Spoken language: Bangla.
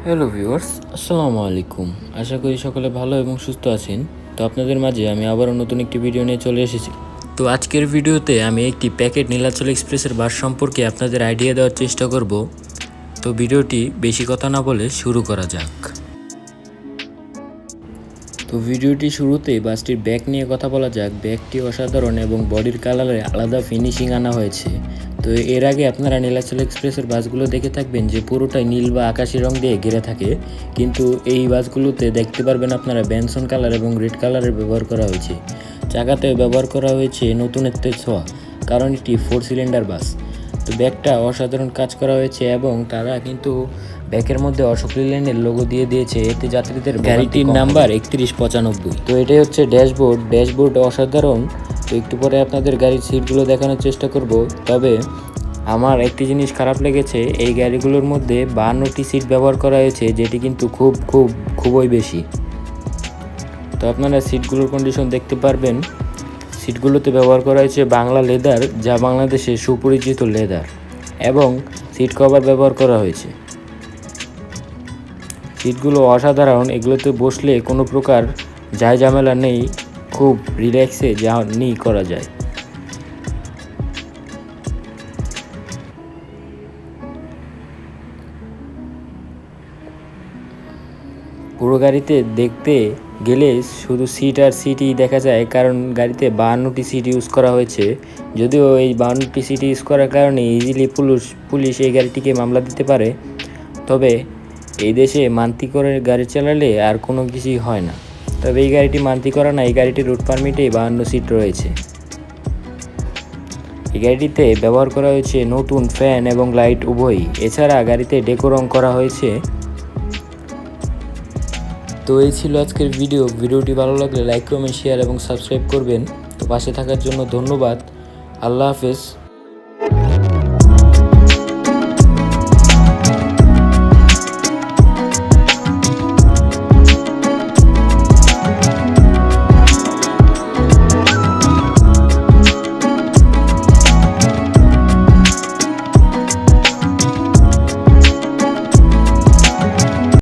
হ্যালো ভিউয়ার্স, আসসালামু আলাইকুম। আশা করি সকলে ভালো এবং সুস্থ আছেন। তো আপনাদের মাঝে আমি আবারও নতুন একটি ভিডিও নিয়ে চলে এসেছি। তো আজকের ভিডিওতে আমি একটি প্যাকেট নীলাচল এক্সপ্রেসের বাস সম্পর্কে আপনাদের আইডিয়া দেওয়ার চেষ্টা করব। তো ভিডিওটি বেশি কথা না বলে শুরু করা যাক। তো ভিডিওটি শুরুতেই বাসটির ব্যাগ নিয়ে কথা বলা যাক। ব্যাগটি অসাধারণ এবং বডির কালারে আলাদা ফিনিশিং আনা হয়েছে। তো এর আগে আপনারা নীলাচল এক্সপ্রেসের বাসগুলো দেখে থাকবেন যে পুরোটাই নীল বা আকাশি রং দিয়ে ঘিরে থাকে, কিন্তু এই বাসগুলোতে দেখতে পারবেন আপনারা বেনসন কালার এবং রেড কালারের ব্যবহার করা হয়েছে। চাকাতেও ব্যবহার করা হয়েছে নতুনত্বের ছোঁয়া, কারণ এটি 4 সিলিন্ডার বাস। তো ব্যাগটা অসাধারণ কাজ করা হয়েছে এবং তারা কিন্তু ব্যাগের মধ্যে অশোক লেল্যান্ডের লোগো দিয়ে দিয়েছে, এতে যাত্রীদের গাড়িটির নাম্বার 3195। তো এটাই হচ্ছে ড্যাশবোর্ড অসাধারণ। তো একটু পরে আপনাদের গাড়ির সিটগুলো দেখানোর চেষ্টা করব। তবে আমার একটি জিনিস খারাপ লেগেছে, এই গাড়িগুলোর মধ্যে 52টি সিট ব্যবহার করা হয়েছে, যেটি কিন্তু খুবই বেশি। তো আপনারা সিটগুলোর কন্ডিশন দেখতে পারবেন। সিটগুলোতে ব্যবহার করা হয়েছে বাংলা লেদার, যা বাংলাদেশে সুপরিচিত লেদার, এবং সিট কভার ব্যবহার করা হয়েছে। সিটগুলো অসাধারণ, এগুলোতে বসলে কোনো প্রকার ঝামেলা নেই, খুব রিল্যাক্সে জার্নি করা যায়। পুরো গাড়িতে দেখতে গেলে শুধু সিট আর সিটই দেখা যায়, কারণ গাড়িতে 52টি সিট ইউজ করা হয়েছে। যদিও এই 52টি সিট ইউজ করার কারণে ইজিলি পুলিশ এই গাড়িটিকে মামলা দিতে পারে। তবে এই দেশে মান্তি করে গাড়ি চালালে আর কোনো কিছুই হয় না। তবে এই গাড়িটি মান্তি করা না, এই গাড়িটির রুট পারমিটে 52 সিট রয়েছে। এই গাড়িটিতে ব্যবহার করা হয়েছে নতুন ফ্যান এবং লাইট উভয়ই। এছাড়া গাড়িতে ডেকো রং করা হয়েছে। তো এই ছিল আজকের ভিডিওটি ভালো লাগলে লাইক, কমেন্ট, শেয়ার এবং সাবস্ক্রাইব করবেন। তো পাশে থাকার জন্য ধন্যবাদ। আল্লাহ হাফেজ।